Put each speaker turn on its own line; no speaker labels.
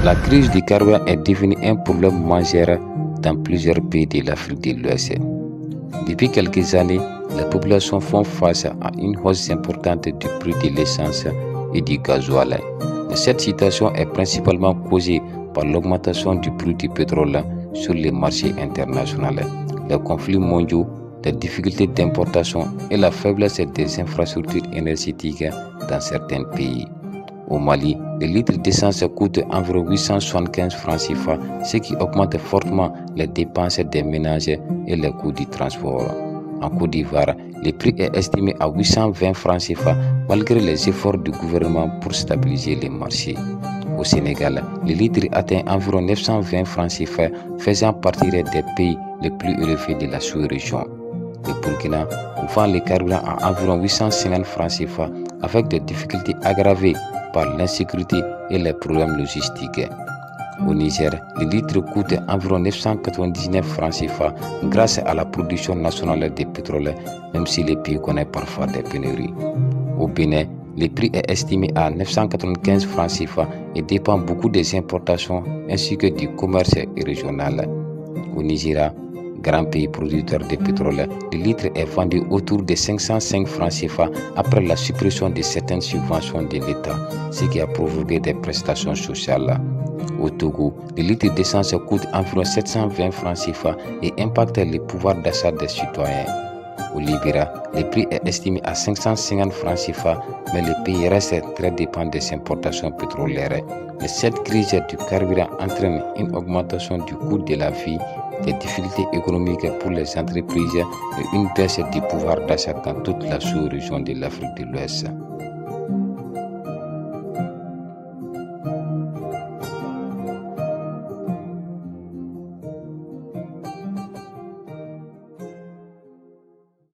La crise du carburant est devenue un problème majeur dans plusieurs pays de l'Afrique de l'Ouest. Depuis quelques années, les populations font face à une hausse importante du prix de l'essence et du gasoil. Cette situation est principalement causée par l'augmentation du prix du pétrole sur les marchés internationaux, les conflits mondiaux, les difficultés d'importation et la faiblesse des infrastructures énergétiques dans certains pays. Au Mali, le litre d'essence coûte environ 875 francs CFA, ce qui augmente fortement les dépenses des ménages et les coûts du transport. En Côte d'Ivoire, le prix est estimé à 820 francs CFA malgré les efforts du gouvernement pour stabiliser les marchés. Au Sénégal, le litre atteint environ 920 francs CFA, faisant partie des pays les plus élevés de la sous-région. Le Burkina vend le carburant à environ 850 francs CFA avec des difficultés aggravées par l'insécurité et les problèmes logistiques. Au Niger, le litre coûte environ 999 francs CFA grâce à la production nationale de pétrole, même si le pays connaît parfois des pénuries. Au Bénin, le prix est estimé à 995 francs CFA et dépend beaucoup des importations ainsi que du commerce régional. Au Nigeria, grand pays producteur de pétrole, le litre est vendu autour de 505 francs CFA après la suppression de certaines subventions de l'État, ce qui a provoqué des prestations sociales. Au Togo, le litre d'essence coûte environ 720 francs CFA et impacte le pouvoir d'achat des citoyens. Au Libéria, le prix est estimé à 550 francs CFA, mais le pays reste très dépendant des importations pétrolières. Et cette crise du carburant entraîne une augmentation du coût de la vie, des difficultés économiques pour les entreprises et une baisse du pouvoir d'achat dans toute la sous-région de l'Afrique de l'Ouest.